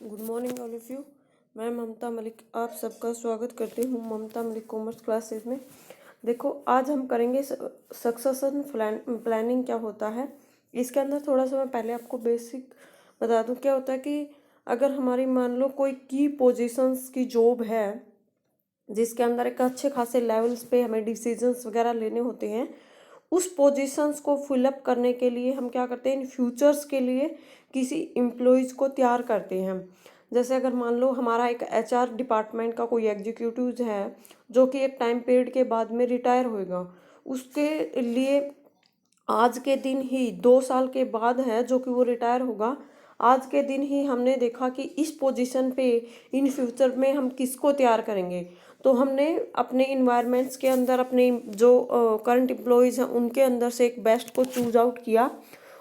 Good morning all of you. मैं ममता मलिक आप सबका स्वागत करती हूँ ममता मलिक कॉमर्स क्लासेस में। देखो, आज हम करेंगे सक्सेशन प्लानिंग क्या होता है। इसके अंदर थोड़ा सा मैं पहले आपको बेसिक बता दूँ क्या होता है कि अगर हमारी मान लो कोई की पोजीशंस की जॉब है जिसके अंदर एक अच्छे खासे लेवल्स पे हमें डिसीजंस वगैरह लेने होते हैं, उस पोजीशंस को फिलअप करने के लिए हम क्या करते हैं, इन फ्यूचर्स के लिए किसी एम्प्लॉयज़ को तैयार करते हैं। जैसे अगर मान लो हमारा एक एचआर डिपार्टमेंट का कोई एग्जीक्यूटिव है जो कि एक टाइम पीरियड के बाद में रिटायर होएगा, उसके लिए आज के दिन ही 2 साल के बाद है जो कि वो रिटायर होगा, आज के दिन ही हमने देखा कि इस पोजीशन पे इन फ्यूचर में हम किसको तैयार करेंगे। तो हमने अपने इन्वायरमेंट्स के अंदर अपने जो करंट एम्प्लॉयज़ हैं उनके अंदर से एक बेस्ट को चूज आउट किया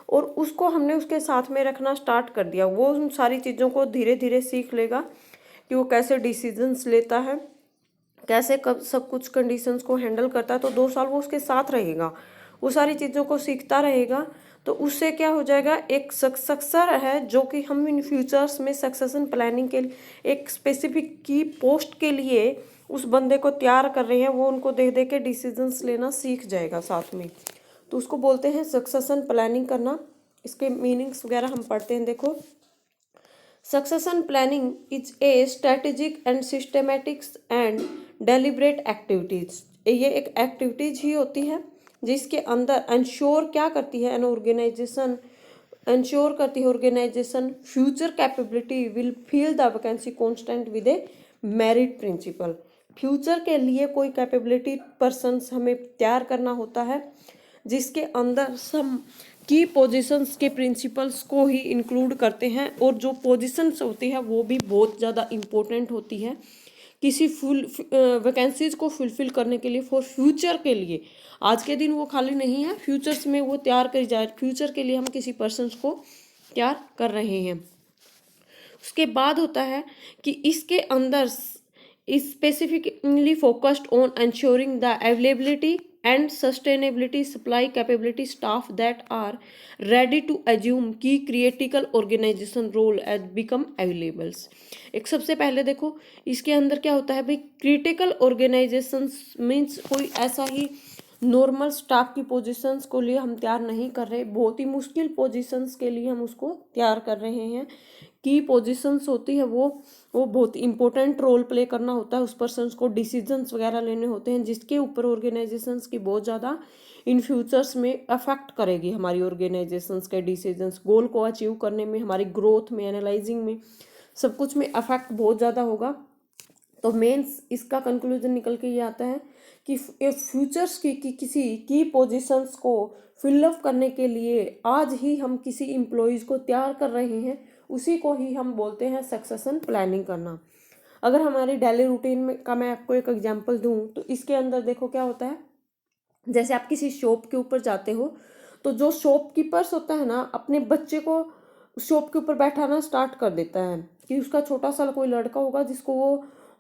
और उसको हमने उसके साथ में रखना स्टार्ट कर दिया। वो उन सारी चीज़ों को धीरे धीरे सीख लेगा कि वो कैसे डिसीजंस लेता है, कैसे कब सब कुछ कंडीशंस को हैंडल करता है। तो 2 साल वो उसके साथ रहेगा, वो सारी चीज़ों को सीखता रहेगा। तो उससे क्या हो जाएगा, एक सक्सेसर है जो कि हम इन फ्यूचर्स में सक्सेशन प्लानिंग के लिए एक स्पेसिफिक की पोस्ट के लिए उस बंदे को तैयार कर रहे हैं, वो उनको देख देख के डिसीजंस लेना सीख जाएगा साथ में। तो उसको बोलते हैं सक्सेशन प्लानिंग करना। इसके मीनिंग्स वगैरह हम पढ़ते हैं। देखो, succession planning is a strategic and systematics and deliberate activities. ये एक एक्टिविटीज ही होती है जिसके अंदर इंश्योर क्या करती है, एन ऑर्गेनाइजेशन इंश्योर करती है organisation future capability will fill the vacancy constant with a merit principle. Future के लिए कोई कैपेबिलिटी पर्सन हमें तैयार करना होता है जिसके अंदर सम की पोजीशंस के प्रिंसिपल्स को ही इंक्लूड करते हैं, और जो पोजीशंस होती है वो भी बहुत ज़्यादा इम्पोर्टेंट होती है किसी फुल वैकेंसीज को फुलफिल करने के लिए, फॉर फ्यूचर के लिए। आज के दिन वो खाली नहीं है, फ्यूचर्स में वो तैयार करी जाए, फ्यूचर के लिए हम किसी पर्सन को तैयार कर रहे हैं। उसके बाद होता है कि इसके अंदर specifically focused on ensuring the availability and sustainability supply capability staff that are ready to assume key critical organization role as become available। एक सबसे पहले देखो इसके अंदर क्या होता है भाई, क्रिटिकल ऑर्गेनाइजेशन मीन्स कोई ऐसा ही नॉर्मल स्टाफ की पोजीशंस को लिए हम तैयार नहीं कर रहे, बहुत ही मुश्किल पोजीशंस के लिए हम उसको तैयार कर रहे हैं। की पोजीशंस होती है वो बहुत इंपॉर्टेंट रोल प्ले करना होता है, उस पर्सन को डिसीजंस वगैरह लेने होते हैं जिसके ऊपर ऑर्गेनाइजेशंस की बहुत ज़्यादा इन फ्यूचर्स में अफेक्ट करेगी हमारी ऑर्गेनाइजेशंस के डिसीजंस, गोल को अचीव करने में, हमारी ग्रोथ में, एनालाइजिंग में, सब कुछ में अफेक्ट बहुत ज़्यादा होगा। तो मेंस इसका कंक्लूजन निकल के ये आता है कि फ्यूचर्स की किसी की पोजीशंस को फिलअप करने के लिए आज ही हम किसी एम्प्लॉयज़ को तैयार कर रहे हैं, उसी को ही हम बोलते हैं सक्सेशन प्लानिंग करना। अगर हमारी डेली रूटीन में का मैं आपको एक एग्जांपल दूं तो इसके अंदर देखो क्या होता है, जैसे आप किसी शॉप के ऊपर जाते हो तो जो शॉपकीपर्स होता है ना, अपने बच्चे को शॉप के ऊपर बैठाना स्टार्ट कर देता है कि उसका छोटा सा कोई लड़का होगा जिसको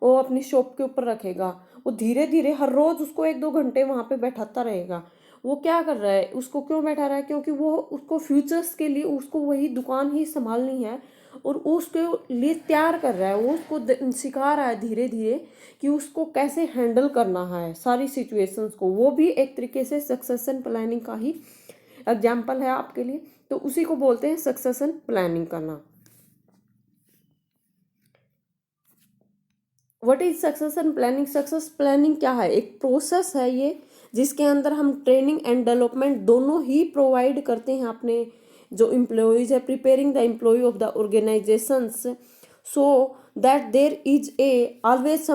वो अपनी शॉप के ऊपर रखेगा। वो धीरे धीरे हर रोज उसको 1-2 घंटे वहां पे बैठाता रहेगा। वो क्या कर रहा है, उसको क्यों बैठा रहा है, क्योंकि वो उसको फ्यूचर्स के लिए उसको वही दुकान ही संभालनी है और वो उसके लिए तैयार कर रहा है, वो उसको सिखा रहा है धीरे धीरे कि उसको कैसे हैंडल करना है सारी सिचुएशंस को। वो भी एक तरीके से सक्सेशन प्लानिंग का ही एग्जाम्पल है आपके लिए। तो उसी को बोलते हैं सक्सेशन प्लानिंग करना। What is succession planning? Success planning क्या है? एक प्रोसेस है ये जिसके अंदर हम ट्रेनिंग एंड डेवलपमेंट दोनों ही प्रोवाइड करते हैं अपने जो एम्प्लॉयज है, preparing the employee of the organisations so that there is a always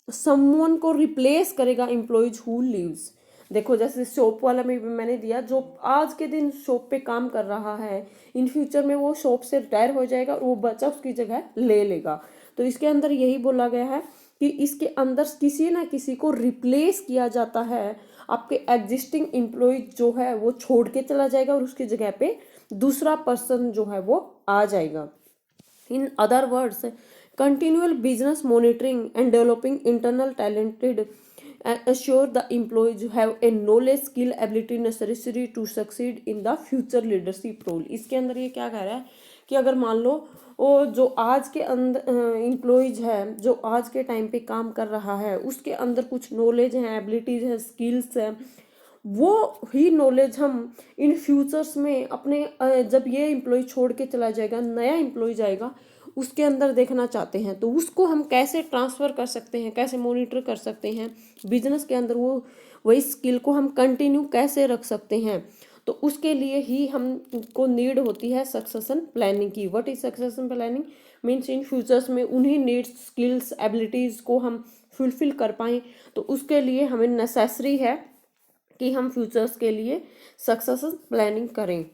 someone को रिप्लेस करेगा एम्प्लॉयज हु लीव्स। देखो जैसे शॉप वाला में भी मैंने दिया, जो आज के दिन शॉप पे काम कर रहा है इन फ्यूचर में वो शॉप से रिटायर हो जाएगा और वो बच्चा उसकी जगह ले लेगा। तो इसके अंदर यही बोला गया है कि इसके अंदर किसी ना किसी को रिप्लेस किया जाता है, आपके एग्जिस्टिंग एम्प्लॉय जो है वो छोड़ के चला जाएगा और उसकी जगह पे दूसरा पर्सन जो है वो आ जाएगा। In other words, continual business monitoring and developing internal talented assure the employees have a knowledge skill ability necessary to succeed in the future leadership role। इसके अंदर ये क्या कह रहा है कि अगर मान लो वो जो आज के अंदर एम्प्लॉयज है, जो आज के टाइम पे काम कर रहा है, उसके अंदर कुछ नॉलेज है, एबिलिटीज है, स्किल्स है, वो ही नॉलेज हम इन फ्यूचर्स में अपने जब ये एम्प्लॉय छोड़ के चला जाएगा, नया एम्प्लॉय जाएगा, उसके अंदर देखना चाहते हैं। तो उसको हम कैसे ट्रांसफ़र कर सकते हैं, कैसे मॉनिटर कर सकते हैं बिजनेस के अंदर, वो वही स्किल को हम कंटिन्यू कैसे रख सकते हैं। तो उसके लिए ही हमको नीड होती है सक्सेशन प्लानिंग की। What is succession planning? Means in futures में उन्हीं नीड्स, स्किल्स, एबिलिटीज़ को हम फुलफिल कर पाएँ। तो उसके लिए हमें नेसेसरी है कि हम फ्यूचर्स के लिए सक्सेशन प्लानिंग करें।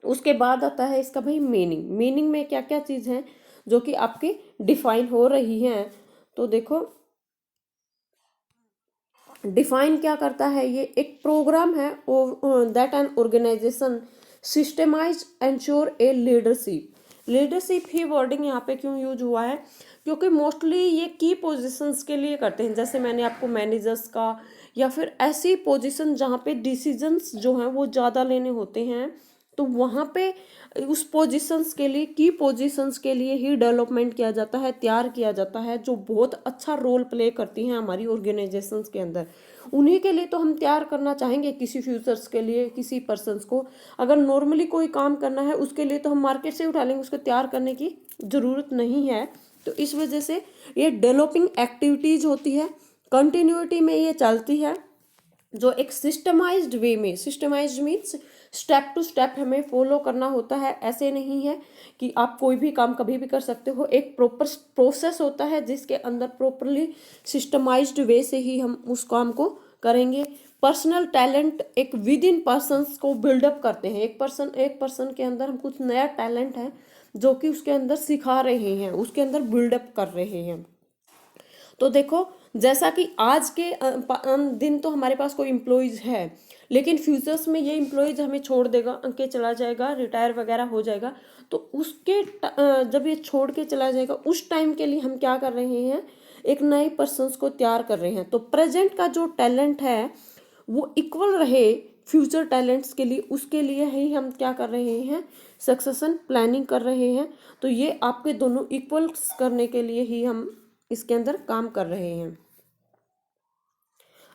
उसके बाद आता है इसका भाई मीनिंग। मीनिंग में क्या क्या चीज़ है जो कि आपकी डिफाइन हो रही हैं। तो देखो, डिफाइन क्या करता है, ये एक प्रोग्राम है that an organisation systemise ensure a leadership. Leadership ही वर्डिंग यहाँ पे क्यों यूज हुआ है, क्योंकि मोस्टली ये की पोजीशंस के लिए करते हैं। जैसे मैंने आपको मैनेजर्स का, या फिर ऐसी पोजीशन जहाँ पे डिसीजंस जो हैं वो ज़्यादा लेने होते हैं, तो वहाँ पे उस पोजीशंस के लिए, की पोजीशंस के लिए ही डेवलपमेंट किया जाता है, तैयार किया जाता है, जो बहुत अच्छा रोल प्ले करती हैं हमारी ऑर्गेनाइजेशंस के अंदर। उन्हीं के लिए तो हम तैयार करना चाहेंगे किसी फ्यूचर्स के लिए, किसी पर्सन्स को। अगर नॉर्मली कोई काम करना है उसके लिए तो हम मार्केट से उठा लेंगे, उसको तैयार करने की ज़रूरत नहीं है। तो इस वजह से ये डेवलपिंग एक्टिविटीज़ होती है, कंटिन्यूटी में ये चलती है, जो एक सिस्टमाइज्ड वे में, systemised means step to step हमें फॉलो करना होता है। ऐसे नहीं है कि आप कोई भी काम कभी भी कर सकते हो, एक प्रॉपर प्रोसेस होता है जिसके अंदर प्रॉपरली सिस्टमाइज्ड वे से ही हम उस काम को करेंगे। पर्सनल टैलेंट एक विद इन पर्सनस को बिल्डअप करते हैं। एक पर्सन के अंदर हम कुछ नया टैलेंट है जो कि उसके अंदर सिखा रहे हैं, उसके अंदर बिल्डअप कर रहे हैं। तो देखो, जैसा कि आज के दिन तो हमारे पास कोई एम्प्लॉयज़ है, लेकिन फ्यूचर्स में ये एम्प्लॉयज़ हमें छोड़ देगा के चला जाएगा, रिटायर वगैरह हो जाएगा। तो उसके जब ये छोड़ के चला जाएगा, उस टाइम के लिए हम क्या कर रहे हैं, एक नए पर्सन्स को तैयार कर रहे हैं। तो प्रेजेंट का जो टैलेंट है वो इक्वल रहे फ्यूचर टैलेंट्स के लिए, उसके लिए ही हम क्या कर रहे हैं, सक्सेशन प्लानिंग कर रहे हैं। तो ये आपके दोनों इक्वल्स करने के लिए ही हम इसके अंदर काम कर रहे हैं।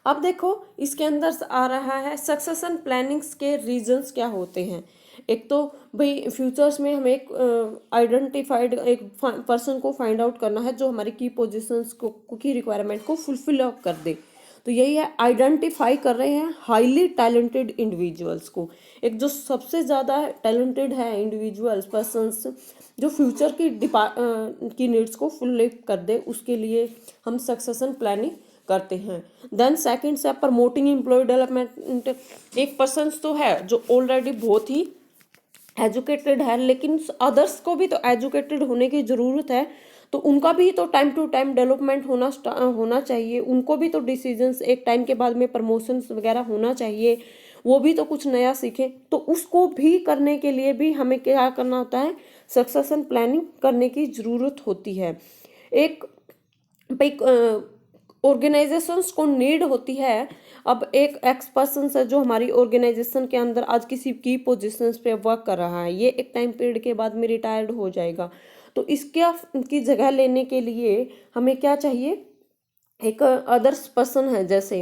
अब देखो, इसके अंदर आ रहा है सक्सेशन प्लानिंग्स के रीजंस क्या होते हैं। एक तो भाई फ्यूचर्स में हमें एक आइडेंटिफाइड एक पर्सन को फाइंड आउट करना है जो हमारी की पोजीशंस को की रिक्वायरमेंट को फुलफिल कर दे। तो यही है, आइडेंटिफाई कर रहे हैं हाईली टैलेंटेड इंडिविजुअल्स को। एक जो सबसे ज़्यादा टैलेंटेड है इंडिविजुअल्स, पर्सन्स, जो फ्यूचर की नीड्स को फुल कर दे, उसके लिए हम सक्सेशन प्लानिंग करते हैं। देन सेकंड से प्रमोटिंग एम्प्लॉय डेवलपमेंट। एक पर्सन तो है जो ऑलरेडी बहुत ही एजुकेटेड है, लेकिन अदर्स को भी तो एजुकेटेड होने की ज़रूरत है। तो उनका भी तो टाइम टू टाइम डेवलपमेंट होना चाहिए। उनको भी तो डिसीजंस एक टाइम के बाद में प्रमोशंस वगैरह होना चाहिए, वो भी तो कुछ नया सीखें। तो उसको भी करने के लिए भी हमें क्या करना होता है, सक्सेशन प्लानिंग करने की ज़रूरत होती है। एक ऑर्गेनाइजेशंस को नीड होती है। अब एक एक्स पर्सन है जो हमारी ऑर्गेनाइजेशन के अंदर आज किसी की पोजीशंस पे वर्क कर रहा है, ये एक टाइम पीरियड के बाद में रिटायर्ड हो जाएगा। तो इसकी जगह लेने के लिए हमें क्या चाहिए, एक अदर्स पर्सन है, जैसे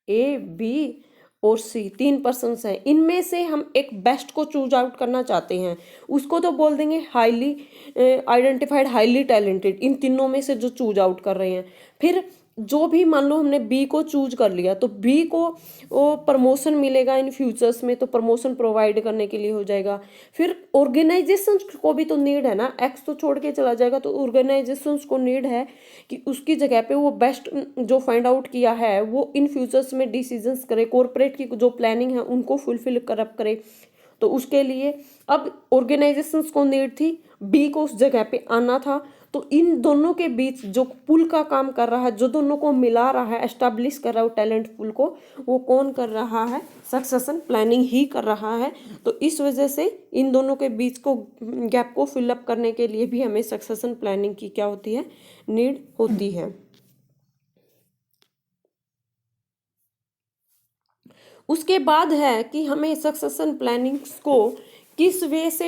ए, बी और सी, 3 पर्सन्स हैं। इनमें से हम एक बेस्ट को चूज आउट करना चाहते हैं, उसको तो बोल देंगे हाईली आइडेंटिफाइड, हाईली टैलेंटेड। इन तीनों में से जो चूज आउट कर रहे हैं, फिर जो भी मान लो हमने बी को चूज कर लिया, तो बी को वो प्रमोशन मिलेगा इन फ्यूचर्स में, तो प्रमोशन प्रोवाइड करने के लिए हो जाएगा। फिर ऑर्गेनाइजेशन को भी तो नीड है ना, एक्स तो छोड़ के चला जाएगा, तो ऑर्गेनाइजेशन को नीड है कि उसकी जगह पे वो बेस्ट जो फाइंड आउट किया है वो इन फ्यूचर्स में डिसीजंस करे, कॉर्पोरेट की जो प्लानिंग है उनको फुलफिल करे। तो उसके लिए अब ऑर्गेनाइजेशंस को नीड थी, बी को उस जगह पे आना था। तो इन दोनों के बीच जो पुल का काम कर रहा है, जो दोनों को मिला रहा है, एस्टैब्लिश कर रहा है टैलेंट पुल को, वो कौन कर रहा है, सक्सेशन प्लानिंग ही कर रहा है। तो इस वजह से इन दोनों के बीच को गैप को फिलअप करने के लिए भी हमें सक्सेशन प्लानिंग की क्या होती है, नीड होती है। उसके बाद है कि हमें सक्सेशन प्लानिंग्स को किस वे से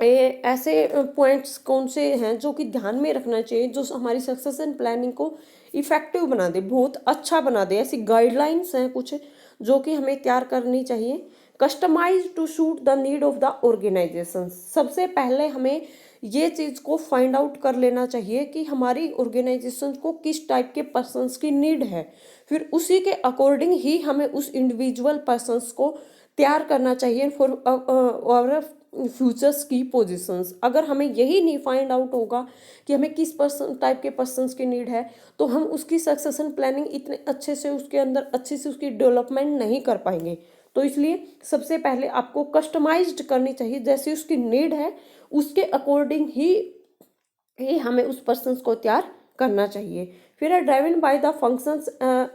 ऐसे पॉइंट्स कौन से हैं जो कि ध्यान में रखना चाहिए, जो हमारी सक्सेशन प्लानिंग को इफेक्टिव बना दे, बहुत अच्छा बना दे। ऐसी गाइडलाइंस हैं कुछ जो कि हमें तैयार करनी चाहिए। Customise to suit the need of the organisation. सबसे पहले हमें ये चीज़ को फाइंड आउट कर लेना चाहिए कि हमारी ऑर्गेनाइजेशन को किस टाइप के पर्सन्स की नीड है, फिर उसी के अकॉर्डिंग ही हमें उस इंडिविजुअल पर्सन्स को तैयार करना चाहिए फॉर और फ्यूचर्स की पोजीशंस। अगर हमें यही नहीं फाइंड आउट होगा कि हमें किस पर्सन टाइप के पर्सन्स की नीड है, तो हम उसकी सक्सेशन प्लानिंग इतने अच्छे से उसके अंदर अच्छे से उसकी डेवलपमेंट नहीं कर पाएंगे। तो इसलिए सबसे पहले आपको कस्टमाइज्ड करनी चाहिए, जैसी उसकी नीड है उसके अकॉर्डिंग ही हमें उस पर्सन्स को तैयार करना चाहिए। फिर है driven by the functions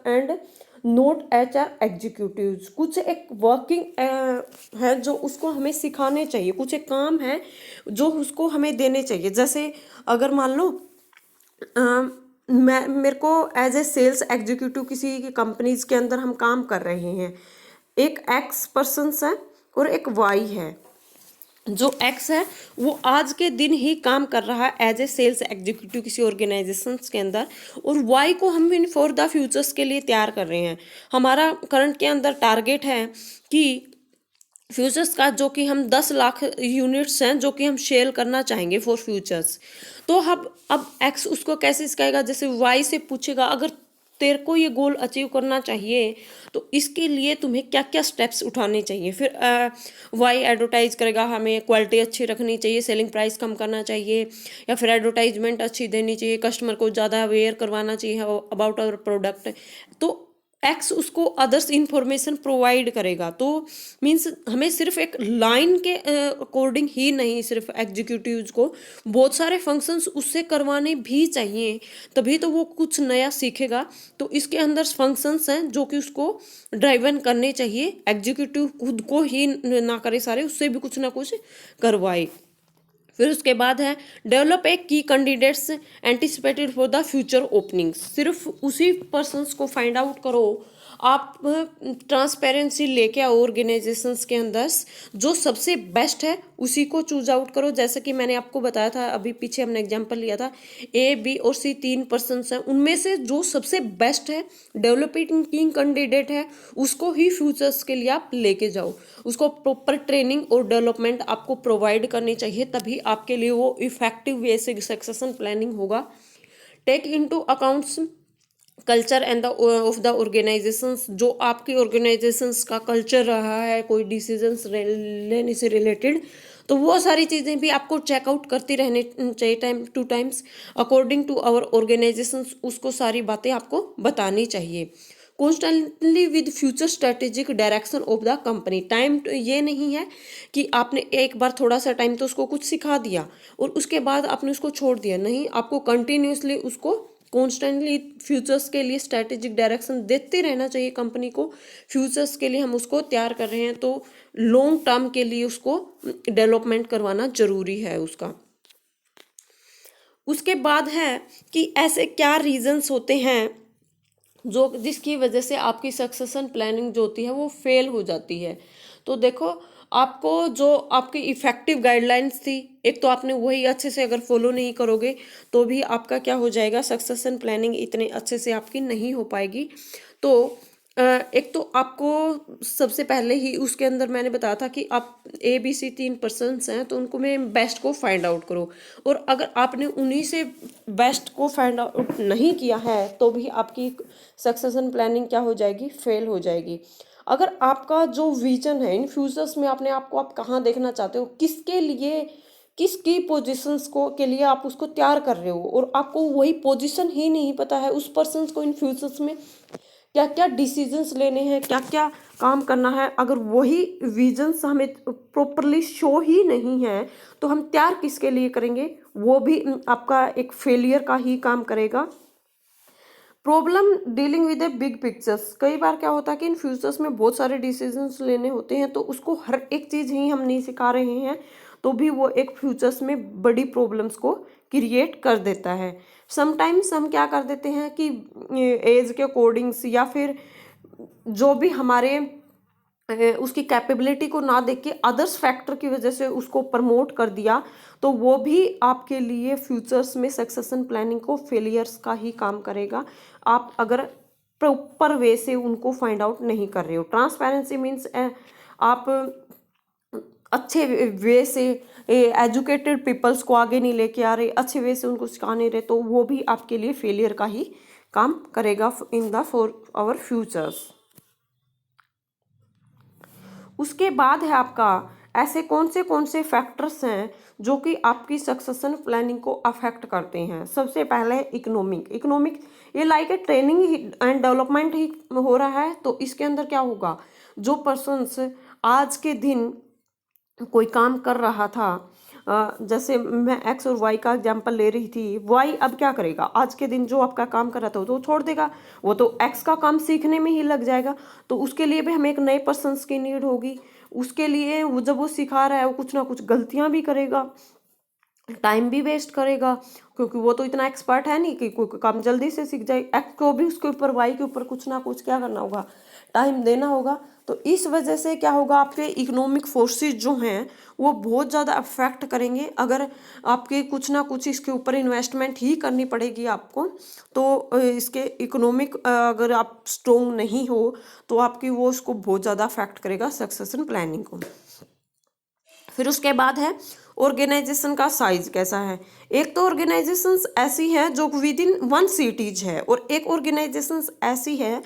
and note HR executives. कुछ एक वर्किंग है जो उसको हमें सिखाने चाहिए, कुछ एक काम है जो उसको हमें देने चाहिए। जैसे अगर मान लो मेरे को एज ए सेल्स एग्जीक्यूटिव किसी की कंपनीज के अंदर हम काम कर रहे हैं, एक X पर्सन्स है और एक Y है। जो X है वो आज के दिन ही काम कर रहा है एज ए सेल्स एग्जीक्यूटिव किसी ऑर्गेनाइजेशन के अंदर, और Y को हम इन फॉर द फ्यूचर्स के लिए तैयार कर रहे हैं। हमारा करंट के अंदर टारगेट है कि फ्यूचर्स का जो कि हम 10 लाख यूनिट्स हैं जो कि हम सेल करना चाहेंगे फॉर फ्यूचर्स। तो अब X उसको कैसे सिखाएगा, जैसे Y से पूछेगा अगर तेरे को ये गोल अचीव करना चाहिए तो इसके लिए तुम्हें क्या क्या स्टेप्स उठाने चाहिए। फिर Y एडवर्टाइज करेगा, हमें क्वालिटी अच्छी रखनी चाहिए, सेलिंग प्राइस कम करना चाहिए, या फिर एडवर्टाइजमेंट अच्छी देनी चाहिए, कस्टमर को ज़्यादा अवेयर करवाना चाहिए अबाउट आवर प्रोडक्ट। तो X उसको अदर्स इंफॉर्मेशन प्रोवाइड करेगा। तो मीन्स हमें सिर्फ एक लाइन के अकॉर्डिंग ही नहीं, सिर्फ एग्जीक्यूटिव्स को बहुत सारे फंक्शंस उससे करवाने भी चाहिए, तभी तो वो कुछ नया सीखेगा। तो इसके अंदर फंक्शंस हैं जो कि उसको ड्राइवन करने चाहिए। एग्जीक्यूटिव खुद को ही ना करे सारे, उससे भी कुछ ना कुछ करवाए। फिर उसके बाद है डेवलप ए की candidates anticipated for the future openings. सिर्फ उसी पर्सन्स को फाइंड आउट करो, आप ट्रांसपेरेंसी लेके आओ ऑर्गेनाइजेशंस के अंदर, जो सबसे बेस्ट है उसी को चूज आउट करो। जैसे कि मैंने आपको बताया था, अभी पीछे हमने एग्जांपल लिया था, A, B और C 3 पर्सन्स हैं, उनमें से जो सबसे बेस्ट है, डेवलपिंग कैंडिडेट है, उसको ही फ्यूचर्स के लिए आप लेके जाओ। उसको प्रॉपर ट्रेनिंग और डेवलपमेंट आपको प्रोवाइड करनी चाहिए, तभी आपके लिए वो इफेक्टिव वे से सक्सेशन प्लानिंग होगा। Take into accounts culture and the of the organisations. जो आपकी ऑर्गेनाइजेशंस का कल्चर रहा है कोई डिसीजंस लेने से रिलेटेड, तो वो सारी चीज़ें भी आपको चेकआउट करती रहने चाहिए time to times according to our organisations. उसको सारी बातें आपको बतानी चाहिए। Constantly with future strategic direction of the company. Time ये नहीं है कि आपने एक बार थोड़ा सा टाइम तो उसको कुछ सिखा दिया और उसके बाद आपने उसको छोड़ दिया, नहीं, आपको कंटिन्यूसली उसको कॉन्स्टेंटली फ्यूचर्स के लिए स्ट्रेटेजिक डायरेक्शन देते रहना चाहिए कंपनी को। फ्यूचर्स के लिए हम उसको तैयार कर रहे हैं तो लॉन्ग टर्म के लिए उसको डेवलपमेंट करवाना जरूरी है उसका। उसके बाद है कि ऐसे क्या रीजंस होते हैं जो जिसकी वजह से आपकी सक्सेशन प्लानिंग जो होती है वो फेल हो जाती है। तो देखो, आपको जो आपकी इफेक्टिव गाइडलाइंस थी, एक तो आपने वही अच्छे से अगर फॉलो नहीं करोगे तो भी आपका क्या हो जाएगा, सक्सेशन प्लानिंग इतने अच्छे से आपकी नहीं हो पाएगी। तो एक तो आपको सबसे पहले ही उसके अंदर मैंने बताया था कि आप ABC 3 पर्सन्स हैं तो उनको में बेस्ट को फाइंड आउट करो, और अगर आपने उन्हीं से बेस्ट को फाइंड आउट नहीं किया है तो भी आपकी सक्सेशन प्लानिंग क्या हो जाएगी, फेल हो जाएगी। अगर आपका जो विजन है इन फ्यूचर्स में अपने आप को आप कहाँ देखना चाहते हो, किसके लिए, किसकी पोजीशंस को के लिए आप उसको तैयार कर रहे हो, और आपको वही पोजीशन ही नहीं पता है उस पर्सन को इन फ्यूचर्स में क्या क्या डिसीजंस लेने हैं, क्या क्या काम करना है, अगर वही विजन्स हमें प्रॉपरली शो ही नहीं है तो हम तैयार किसके लिए करेंगे, वो भी आपका एक फेलियर का ही काम करेगा। Problem dealing with a big pictures. कई बार क्या होता है कि इन फ्यूचर्स में बहुत सारे डिसीजंस लेने होते हैं तो उसको हर एक चीज़ ही हम नहीं सिखा रहे हैं, तो भी वो एक फ्यूचर्स में बड़ी प्रॉब्लम्स को क्रिएट कर देता है। समटाइम्स हम क्या कर देते हैं कि एज के अकॉर्डिंग्स या फिर जो भी हमारे उसकी कैपेबिलिटी को ना देख के अदर्स फैक्टर की वजह से उसको प्रमोट कर दिया, तो वो भी आपके लिए फ्यूचर्स में सक्सेशन प्लानिंग को फेलियर्स का ही काम करेगा, आप अगर प्रॉपर वे से उनको फाइंड आउट नहीं कर रहे हो। ट्रांसपेरेंसी मीन्स आप अच्छे वे से एजुकेटेड पीपल्स को आगे नहीं लेके आ रहे, अच्छे वे से उनको सिखा नहीं रहे, तो वो भी आपके लिए फेलियर का ही काम करेगा in the for our futures. उसके बाद है आपका ऐसे कौन से फैक्टर्स हैं जो कि आपकी सक्सेशन प्लानिंग को अफेक्ट करते हैं। सबसे पहले इकोनॉमिक ये like a training and development ही हो रहा है, तो इसके अंदर क्या होगा, जो पर्सन्स आज के दिन कोई काम कर रहा था, जैसे मैं एक्स और वाई का एग्जांपल ले रही थी, वाई अब क्या करेगा, आज के दिन जो आपका काम कर रहा था तो छोड़ देगा, वो तो एक्स का काम सीखने में ही लग जाएगा, तो उसके लिए भी हमें एक नए पर्सन्स की नीड होगी। उसके लिए वो जब वो सिखा रहा है वो कुछ ना कुछ गलतियां भी करेगा, टाइम भी वेस्ट करेगा, क्योंकि वो तो इतना एक्सपर्ट है नहीं कि कोई काम जल्दी से सीख जाए। एक्स को भी उसके ऊपर वाई के ऊपर कुछ ना कुछ क्या करना होगा, टाइम देना होगा। तो इस वजह से क्या होगा, आपके इकोनॉमिक फोर्सेस जो हैं वो बहुत ज़्यादा अफेक्ट करेंगे। अगर आपके कुछ ना कुछ इसके ऊपर इन्वेस्टमेंट ही करनी पड़ेगी आपको, तो इसके इकोनॉमिक अगर आप स्ट्रोंग नहीं हो तो आपकी वो उसको बहुत ज़्यादा अफेक्ट करेगा सक्सेशन प्लानिंग को। फिर उसके बाद है ऑर्गेनाइजेशन का साइज कैसा है। एक तो ऑर्गेनाइजेशंस ऐसी है जो विद इन वन सिटीज है, और एक ऑर्गेनाइजेशंस ऐसी है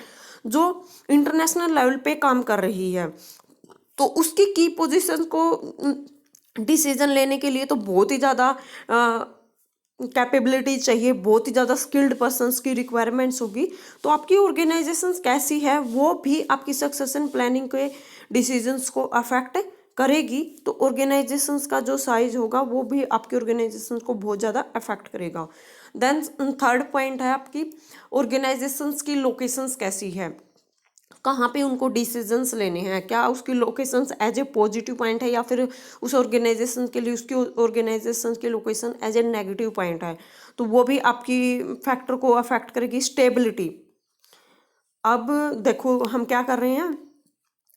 जो इंटरनेशनल लेवल पे काम कर रही है, तो उसकी की पोजीशन को डिसीजन लेने के लिए तो बहुत ही ज़्यादा कैपेबिलिटी चाहिए, बहुत ही ज़्यादा स्किल्ड पर्सन्स की रिक्वायरमेंट्स होगी। तो आपकी ऑर्गेनाइजेशन कैसी है वो भी आपकी सक्सेशन प्लानिंग के डिसीजंस को अफेक्ट करेगी। तो ऑर्गेनाइजेशंस का जो साइज होगा वो भी आपकी ऑर्गेनाइजेशन को बहुत ज़्यादा अफेक्ट करेगा। देन थर्ड पॉइंट है आपकी ऑर्गेनाइजेशंस की लोकेशंस कैसी है, कहाँ पे उनको डिसीजंस लेने हैं, क्या उसकी locations as a positive point है या फिर उस ऑर्गेनाइजेशन के लिए उसकी ऑर्गेनाइजेशन की location as a negative point है, तो वो भी आपकी फैक्टर को अफेक्ट करेगी। स्टेबिलिटी, अब देखो हम क्या कर रहे हैं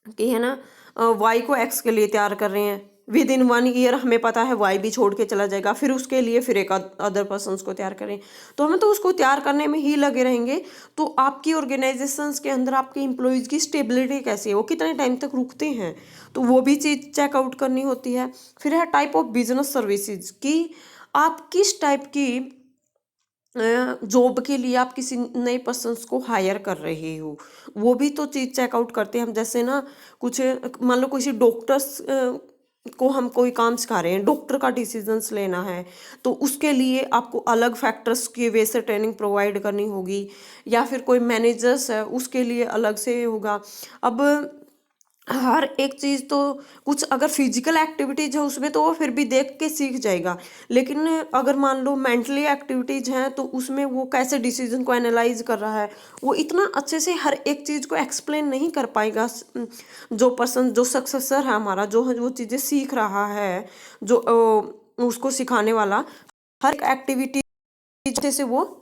कि है ना, वाई को एक्स के लिए तैयार कर रहे हैं, विद इन 1 ईयर हमें पता है वाई भी छोड़ के चला जाएगा, फिर उसके लिए फिर एक अदर पर्सन को तैयार करें, तो हम तो उसको तैयार करने में ही लगे रहेंगे। तो आपकी ऑर्गेनाइजेशंस के अंदर आपके एम्प्लॉयज़ की स्टेबिलिटी कैसी है, वो कितने टाइम तक रुकते हैं, तो वो भी चीज़ चेकआउट करनी होती है। फिर है टाइप ऑफ बिजनेस सर्विसेज कि आप किस टाइप की जॉब के लिए आप किसी नए पर्सन्स को हायर कर रहे हो, वो भी तो चीज़ चेकआउट करते हैं हम। जैसे ना कुछ मान लो किसी डॉक्टर्स को हम कोई काम सिखा रहे हैं, डॉक्टर का डिसीजंस लेना है, तो उसके लिए आपको अलग फैक्टर्स की वे से ट्रेनिंग प्रोवाइड करनी होगी, या फिर कोई मैनेजर्स है उसके लिए अलग से होगा। अब हर एक चीज़ तो कुछ अगर फिजिकल एक्टिविटीज है उसमें तो वो फिर भी देख के सीख जाएगा, लेकिन अगर मान लो मेंटली एक्टिविटीज हैं तो उसमें वो कैसे डिसीजन को एनालाइज कर रहा है, वो इतना अच्छे से हर एक चीज़ को एक्सप्लेन नहीं कर पाएगा। जो पर्सन जो सक्सेसर है हमारा, जो वो चीज़ें सीख रहा है, जो उसको सिखाने वाला, हर एक एक्टिविटी से वो